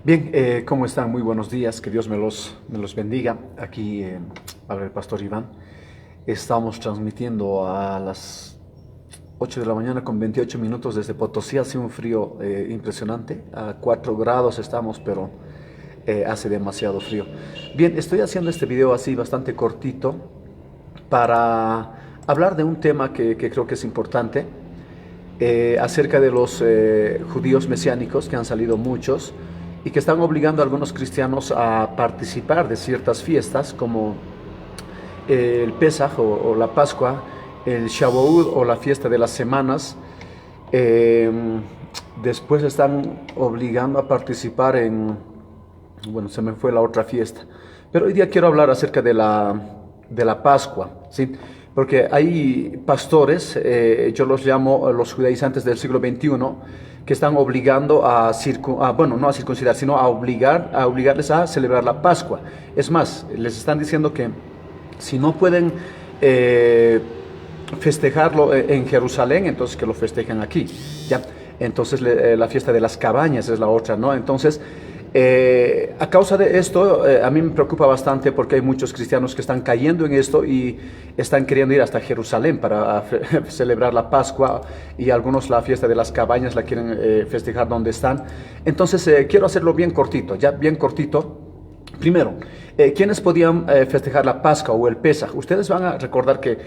Bien, ¿cómo están? Muy buenos días, que Dios me los bendiga. Aquí habla el pastor Iván. Estamos transmitiendo a las 8 de la mañana con 28 minutos desde Potosí. Hace un frío impresionante, a 4 grados estamos, pero hace demasiado frío. Bien, estoy haciendo este video así bastante cortito para hablar de un tema que creo que es importante, acerca de los judíos mesiánicos, que han salido muchos y que están obligando a algunos cristianos a participar de ciertas fiestas como el Pesaj o la Pascua, el Shavuot o la fiesta de las semanas. Eh, Después están obligando a participar en, bueno, se me fue la otra fiesta, pero hoy día quiero hablar acerca de la Pascua, ¿sí? Porque hay pastores, yo los llamo los judaizantes del siglo XXI, que están obligando bueno, no a circuncidar, sino a obligarles a celebrar la Pascua. Es más, les están diciendo que si no pueden festejarlo en Jerusalén, entonces que lo festejen aquí, ¿ya? Entonces la fiesta de las cabañas es la otra, ¿no? Entonces, a causa de esto, a mí me preocupa bastante porque hay muchos cristianos que están cayendo en esto y están queriendo ir hasta Jerusalén para celebrar la Pascua, y algunos la fiesta de las cabañas la quieren festejar donde están. Entonces, quiero hacerlo bien cortito, ya bien cortito. Primero, ¿quiénes podían festejar la Pascua o el Pesaj? Ustedes van a recordar que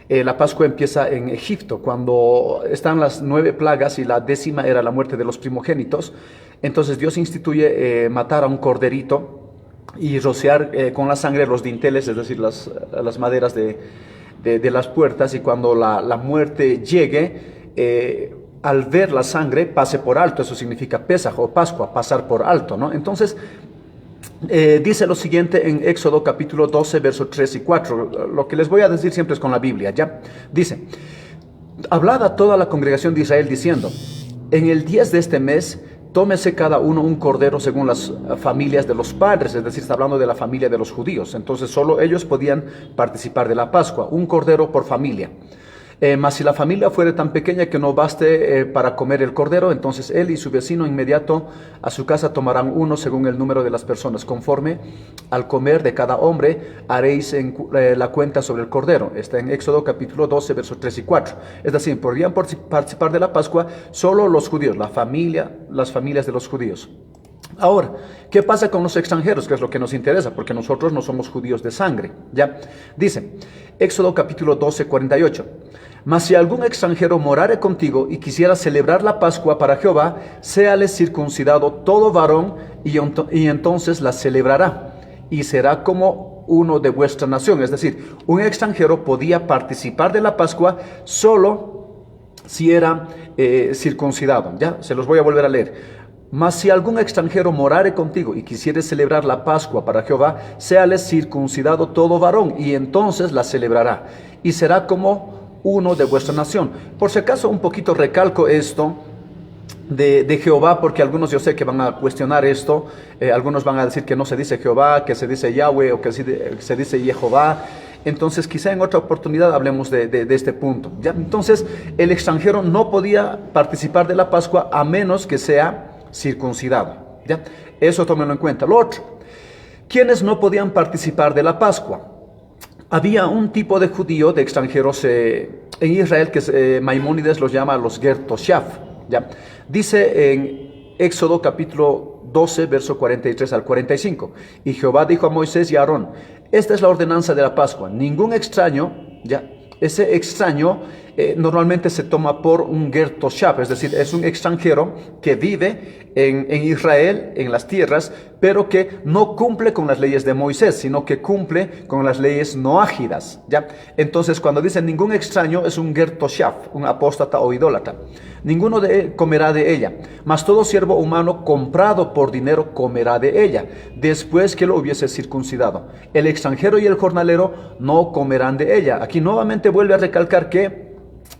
la Pascua empieza en Egipto, cuando están las 9 plagas y la 10ª era la muerte de los primogénitos. Entonces Dios instituye matar a un corderito y rociar con la sangre los dinteles, es decir, las maderas de las puertas, y cuando la muerte llegue, al ver la sangre, pase por alto. Eso significa Pesaj o Pascua, pasar por alto, ¿no? Entonces, dice lo siguiente en Éxodo capítulo 12, versos 3 y 4. Lo que les voy a decir siempre es con la Biblia, ¿ya? Dice: hablad a toda la congregación de Israel diciendo, en el 10 de este mes, tómese cada uno un cordero según las familias de los padres. Es decir, está hablando de la familia de los judíos. Entonces solo ellos podían participar de la Pascua, un cordero por familia. Mas si la familia fuere tan pequeña que no baste para comer el cordero, entonces él y su vecino inmediato a su casa tomarán uno según el número de las personas. Conforme al comer de cada hombre haréis la cuenta sobre el cordero. Está en Éxodo capítulo 12, versos 3 y 4. Es decir, podrían participar de la Pascua solo los judíos, las familias de los judíos. Ahora, ¿qué pasa con los extranjeros? Que es lo que nos interesa, porque nosotros no somos judíos de sangre, ¿ya? Dice, Éxodo capítulo 12, 48. Mas si algún extranjero morare contigo y quisiera celebrar la Pascua para Jehová, séale circuncidado todo varón, y entonces la celebrará, y será como uno de vuestra nación. Es decir, un extranjero podía participar de la Pascua solo si era circuncidado. Ya, se los voy a volver a leer. Mas si algún extranjero morare contigo y quisiere celebrar la Pascua para Jehová, séale circuncidado todo varón, y entonces la celebrará, y será como uno de vuestra nación. Por si acaso, un poquito recalco esto de Jehová, porque algunos yo sé que van a cuestionar esto. Algunos van a decir que no se dice Jehová, que se dice Yahweh, o que se dice Jehová. Entonces quizá en otra oportunidad hablemos de este punto, ¿ya? Entonces el extranjero no podía participar de la Pascua a menos que sea circuncidado, ¿ya? Eso tómenlo en cuenta. Lo otro, ¿quiénes no podían participar de la Pascua? Había un tipo de judío, de extranjeros en Israel, que Maimónides los llama los Ger Toshav, ¿ya? Dice en Éxodo capítulo 12, verso 43 al 45. Y Jehová dijo a Moisés y a Aarón: esta es la ordenanza de la Pascua. Ningún extraño, ¿ya? Ese extraño normalmente se toma por un Ger Toshav, es decir, es un extranjero que vive en Israel, en las tierras, pero que no cumple con las leyes de Moisés, sino que cumple con las leyes noágidas, ¿ya? Entonces, cuando dicen ningún extraño, es un Ger Toshav, un apóstata o idólatra. Ninguno de él comerá de ella, mas todo siervo humano comprado por dinero comerá de ella, después que lo hubiese circuncidado. El extranjero y el jornalero no comerán de ella. Aquí nuevamente vuelve a recalcar que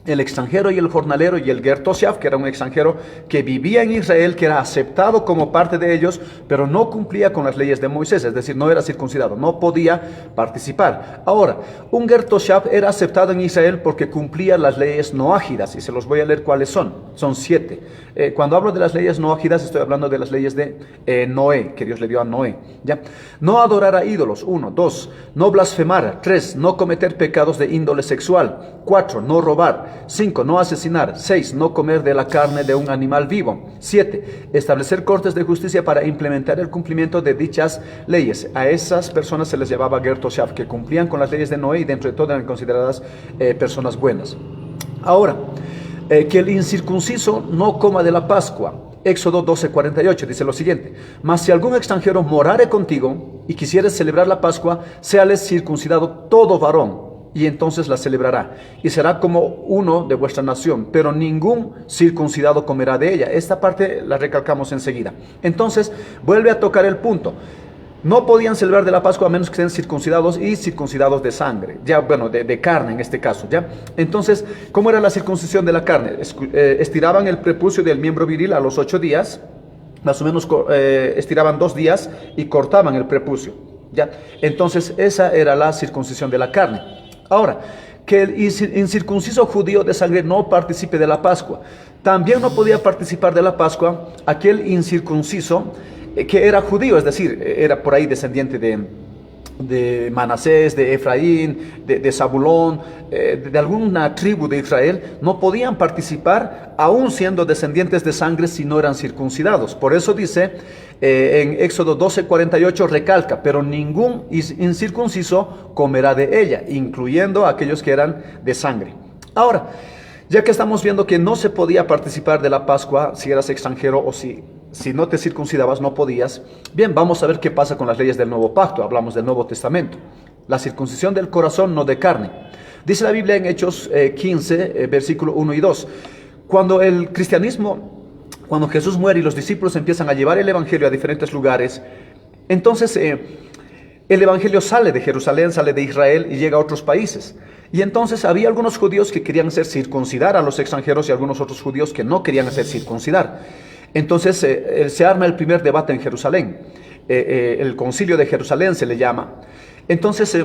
el extranjero y el jornalero y el Ger Toshav, que era un extranjero que vivía en Israel, que era aceptado como parte de ellos, pero no cumplía con las leyes de Moisés, es decir, no era circuncidado, no podía participar. Ahora, un Ger Toshav era aceptado en Israel porque cumplía las leyes noágidas, y se los voy a leer cuáles son. Son 7. Cuando hablo de las leyes noajidas, estoy hablando de las leyes de Noé, que Dios le dio a Noé. ¿Ya? No adorar a ídolos, 1. 2. No blasfemar. 3. No cometer pecados de índole sexual. 4. No robar. 5. No asesinar. 6. No comer de la carne de un animal vivo. 7. Establecer cortes de justicia para implementar el cumplimiento de dichas leyes. A esas personas se les llamaba Ger Toshav, que cumplían con las leyes de Noé y dentro de todo eran consideradas personas buenas. Ahora, que el incircunciso no coma de la Pascua. Éxodo 12:48 dice lo siguiente: mas si algún extranjero morare contigo y quisiere celebrar la Pascua, séale circuncidado todo varón, y entonces la celebrará, y será como uno de vuestra nación, pero ningún circuncidado comerá de ella. Esta parte la recalcamos enseguida. Entonces, vuelve a tocar el punto. No podían celebrar de la Pascua a menos que estén circuncidados y circuncidados de sangre, ya bueno, de carne en este caso, ¿ya? Entonces, ¿cómo era la circuncisión de la carne? Estiraban el prepucio del miembro viril a los 8 días, más o menos estiraban 2 días y cortaban el prepucio, ¿ya? Entonces, esa era la circuncisión de la carne. Ahora, que el incircunciso judío de sangre no participe de la Pascua. También no podía participar de la Pascua aquel incircunciso que era judío, es decir, era por ahí descendiente de Manasés, de Efraín, de Zabulón, de alguna tribu de Israel. No podían participar aún siendo descendientes de sangre si no eran circuncidados. Por eso dice en Éxodo 12:48, recalca: pero ningún incircunciso comerá de ella, incluyendo a aquellos que eran de sangre. Ahora, ya que estamos viendo que no se podía participar de la Pascua si eras extranjero o si no te circuncidabas no podías. Bien, vamos a ver qué pasa con las leyes del Nuevo Pacto. Hablamos del Nuevo Testamento. La circuncisión del corazón, no de carne. Dice la Biblia en Hechos 15, versículo 1 y 2. Cuando el cristianismo, cuando Jesús muere y los discípulos empiezan a llevar el evangelio a diferentes lugares, entonces el evangelio sale de Jerusalén, sale de Israel y llega a otros países. Y entonces había algunos judíos que querían hacer circuncidar a los extranjeros y algunos otros judíos que no querían hacer circuncidar. Entonces se arma el primer debate en Jerusalén. El concilio de Jerusalén se le llama. Entonces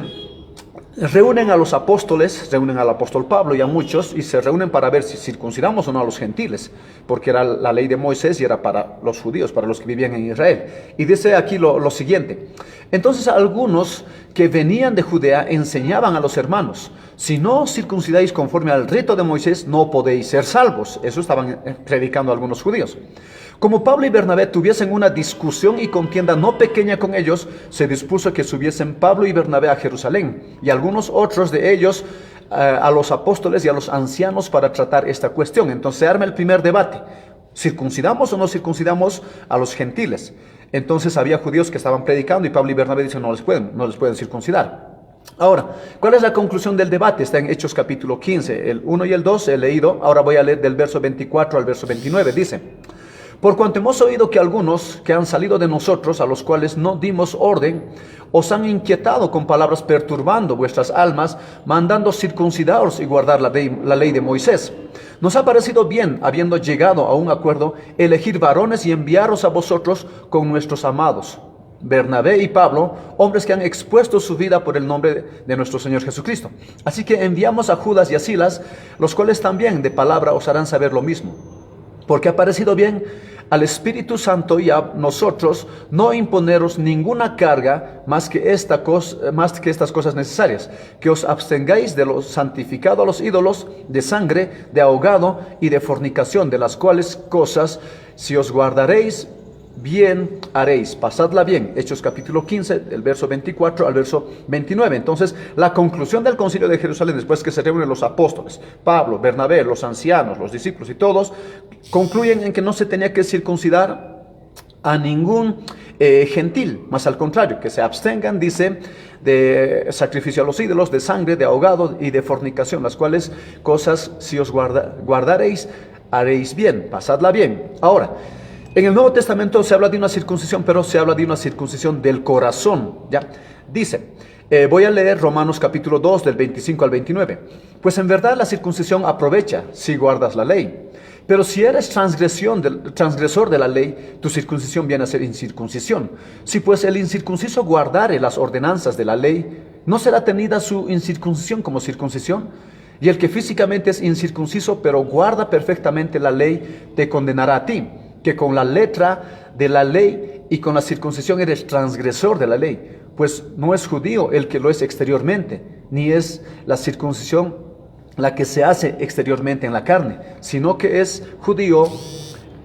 reúnen a los apóstoles, reúnen al apóstol Pablo y a muchos, y se reúnen para ver si circuncidamos o no a los gentiles, porque era la ley de Moisés y era para los judíos, para los que vivían en Israel. Y dice aquí lo siguiente: entonces algunos que venían de Judea enseñaban a los hermanos: si no circuncidáis conforme al rito de Moisés, no podéis ser salvos. Eso estaban predicando algunos judíos. Como Pablo y Bernabé tuviesen una discusión y contienda no pequeña con ellos, se dispuso que subiesen Pablo y Bernabé a Jerusalén, y algunos otros de ellos a los apóstoles y a los ancianos para tratar esta cuestión. Entonces se arma el primer debate: ¿circuncidamos o no circuncidamos a los gentiles? Entonces había judíos que estaban predicando y Pablo y Bernabé dicen: no les pueden circuncidar. Ahora, ¿cuál es la conclusión del debate? Está en Hechos capítulo 15, el 1 y el 2 he leído. Ahora voy a leer del verso 24 al verso 29. Dice: por cuanto hemos oído que algunos que han salido de nosotros, a los cuales no dimos orden, os han inquietado con palabras perturbando vuestras almas, mandando circuncidaros y guardar la ley de Moisés. Nos ha parecido bien, habiendo llegado a un acuerdo, elegir varones y enviaros a vosotros con nuestros amados Bernabé y Pablo, hombres que han expuesto su vida por el nombre de nuestro Señor Jesucristo. Así que enviamos a Judas y a Silas, los cuales también de palabra os harán saber lo mismo. Porque ha parecido bien al Espíritu Santo y a nosotros no imponeros ninguna carga más que estas cosas necesarias: que os abstengáis de lo santificado a los ídolos, de sangre, de ahogado y de fornicación, de las cuales cosas, si os guardaréis, bien haréis. Pasadla bien. Hechos capítulo 15, del verso 24 al verso 29. Entonces, la conclusión del concilio de Jerusalén, después que se reúnen los apóstoles, Pablo, Bernabé, los ancianos, los discípulos y todos, concluyen en que no se tenía que circuncidar a ningún gentil, más al contrario, que se abstengan, dice, de sacrificio a los ídolos, de sangre, de ahogado y de fornicación, las cuales cosas, si os guardaréis, haréis bien. Pasadla bien. Ahora, en el Nuevo Testamento se habla de una circuncisión, pero se habla de una circuncisión del corazón, ¿ya? Dice, voy a leer Romanos capítulo 2, del 25 al 29. Pues en verdad la circuncisión aprovecha si guardas la ley. Pero si eres transgresor de la ley, tu circuncisión viene a ser incircuncisión. Si pues el incircunciso guardare las ordenanzas de la ley, ¿no será tenida su incircuncisión como circuncisión? Y el que físicamente es incircunciso, pero guarda perfectamente la ley, te condenará a ti, que con la letra de la ley y con la circuncisión eres transgresor de la ley. Pues no es judío el que lo es exteriormente, ni es la circuncisión la que se hace exteriormente en la carne, sino que es judío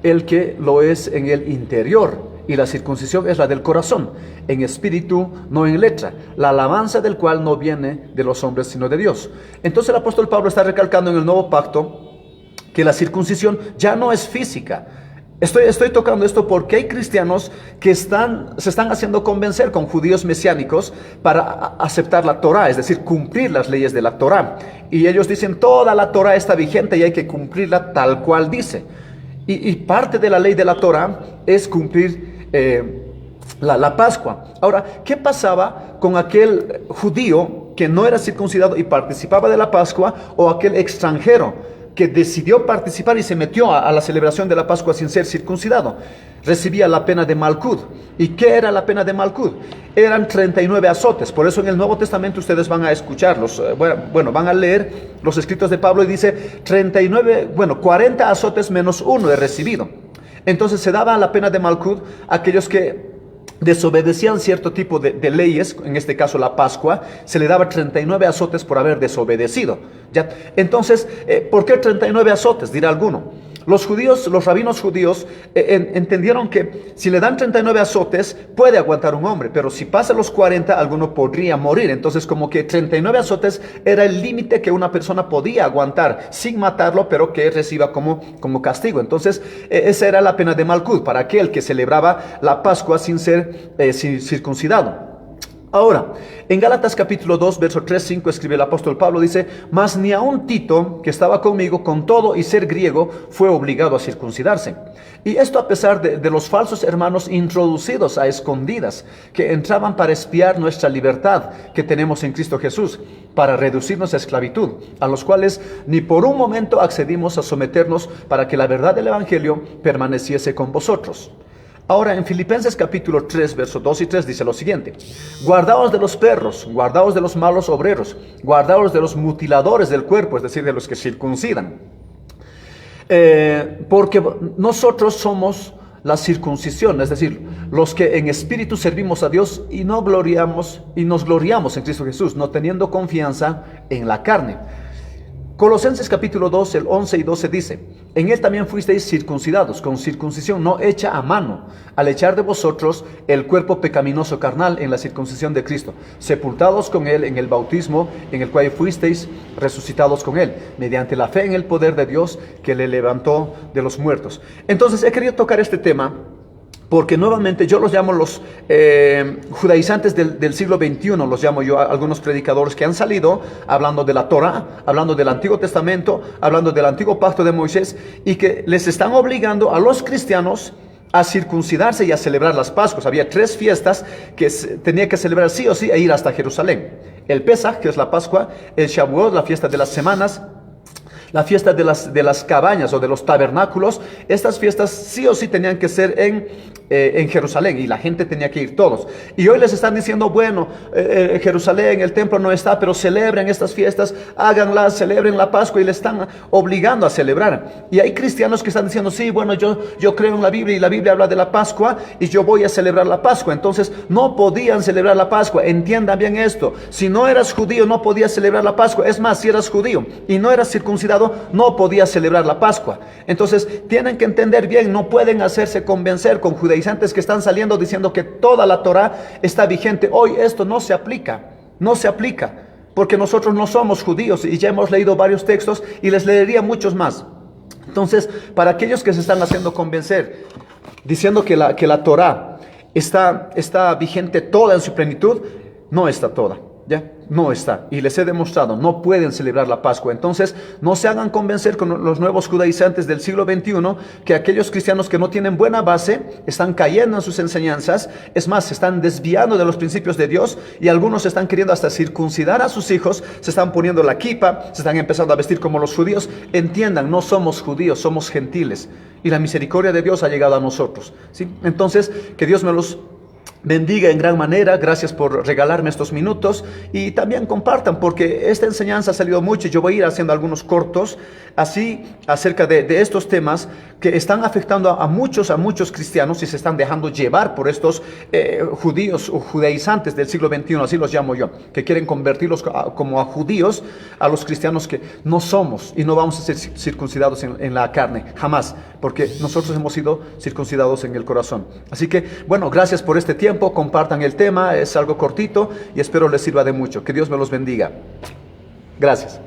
el que lo es en el interior. Y la circuncisión es la del corazón, en espíritu, no en letra, la alabanza del cual no viene de los hombres, sino de Dios. Entonces el apóstol Pablo está recalcando en el nuevo pacto que la circuncisión ya no es física. Estoy tocando esto porque hay cristianos que se están haciendo convencer con judíos mesiánicos para aceptar la Torá, es decir, cumplir las leyes de la Torá. Y ellos dicen, toda la Torá está vigente y hay que cumplirla tal cual dice. Y parte de la ley de la Torá es cumplir la Pascua. Ahora, ¿qué pasaba con aquel judío que no era circuncidado y participaba de la Pascua, o aquel extranjero que decidió participar y se metió a la celebración de la Pascua sin ser circuncidado? Recibía la pena de Malcud. ¿Y qué era la pena de Malcud? Eran 39 azotes. Por eso en el Nuevo Testamento ustedes van a escucharlos. Van a leer los escritos de Pablo y dice 40 azotes menos uno he recibido. Entonces se daba la pena de Malcud a aquellos que desobedecían cierto tipo de leyes, en este caso la Pascua, se le daba 39 azotes por haber desobedecido. ¿Ya? Entonces, ¿por qué 39 azotes? Dirá alguno. Los rabinos judíos entendieron que si le dan 39 azotes puede aguantar un hombre, pero si pasa los 40 alguno podría morir. Entonces como que 39 azotes era el límite que una persona podía aguantar sin matarlo, pero que reciba como castigo. Entonces esa era la pena de Malcud para aquel que celebraba la Pascua sin ser circuncidado. Ahora, en Gálatas capítulo 2, verso 3-5 escribe el apóstol Pablo, dice: mas ni aun Tito, que estaba conmigo, con todo y ser griego, fue obligado a circuncidarse. Y esto a pesar de los falsos hermanos introducidos a escondidas, que entraban para espiar nuestra libertad que tenemos en Cristo Jesús, para reducirnos a esclavitud, a los cuales ni por un momento accedimos a someternos para que la verdad del Evangelio permaneciese con vosotros. Ahora en Filipenses capítulo 3, versos 2 y 3 dice lo siguiente: guardaos de los perros, guardaos de los malos obreros, guardaos de los mutiladores del cuerpo, es decir, de los que circuncidan. Porque nosotros somos la circuncisión, es decir, los que en espíritu servimos a Dios y nos gloriamos en Cristo Jesús, no teniendo confianza en la carne. Colosenses capítulo 2, el 11 y 12 dice: en él también fuisteis circuncidados, con circuncisión no hecha a mano, al echar de vosotros el cuerpo pecaminoso carnal en la circuncisión de Cristo, sepultados con él en el bautismo, en el cual fuisteis resucitados con él, mediante la fe en el poder de Dios que le levantó de los muertos. Entonces he querido tocar este tema porque nuevamente yo los llamo los judaizantes del siglo XXI, los llamo yo a algunos predicadores que han salido hablando de la Torah, hablando del Antiguo Testamento, hablando del Antiguo Pacto de Moisés, y que les están obligando a los cristianos a circuncidarse y a celebrar las Pascuas. Había 3 fiestas que tenía que celebrar sí o sí e ir hasta Jerusalén: el Pesaj, que es la Pascua; el Shavuot, la fiesta de las semanas; la fiesta de las cabañas o de los tabernáculos. Estas fiestas sí o sí tenían que ser en Jerusalén, y la gente tenía que ir todos. Y hoy les están diciendo: bueno, Jerusalén, el templo no está, pero celebren estas fiestas, háganlas, celebren la Pascua, y les están obligando a celebrar. Y hay cristianos que están diciendo: sí, bueno, yo creo en la Biblia y la Biblia habla de la Pascua y yo voy a celebrar la Pascua. Entonces no podían celebrar la Pascua. Entiendan bien esto: si no eras judío no podías celebrar la Pascua. Es más, si eras judío y no eras circuncidado no podías celebrar la Pascua. Entonces tienen que entender bien, no pueden hacerse convencer con judaizantes que están saliendo diciendo que toda la Torah está vigente. Hoy esto no se aplica, porque nosotros no somos judíos y ya hemos leído varios textos y les leería muchos más. Entonces, para aquellos que se están haciendo convencer diciendo que la Torah está vigente toda en su plenitud, no está toda. ¿Ya? No está. Y les he demostrado, no pueden celebrar la Pascua. Entonces, no se hagan convencer con los nuevos judaizantes del siglo XXI, que aquellos cristianos que no tienen buena base están cayendo en sus enseñanzas. Es más, se están desviando de los principios de Dios, y algunos están queriendo hasta circuncidar a sus hijos, se están poniendo la kipa, se están empezando a vestir como los judíos. Entiendan, no somos judíos, somos gentiles, y la misericordia de Dios ha llegado a nosotros, ¿sí? Entonces, que Dios me los bendiga en gran manera. Gracias por regalarme estos minutos y también compartan, porque esta enseñanza ha salido mucho y yo voy a ir haciendo algunos cortos así acerca de estos temas que están afectando a muchos cristianos y se están dejando llevar por estos judíos o judaizantes del siglo XXI, así los llamo yo, que quieren convertirlos como a judíos a los cristianos que no somos, y no vamos a ser circuncidados en la carne, jamás, porque nosotros hemos sido circuncidados en el corazón. Así que, bueno, gracias por este tiempo, compartan el tema, es algo cortito y espero les sirva de mucho. Que Dios me los bendiga. Gracias.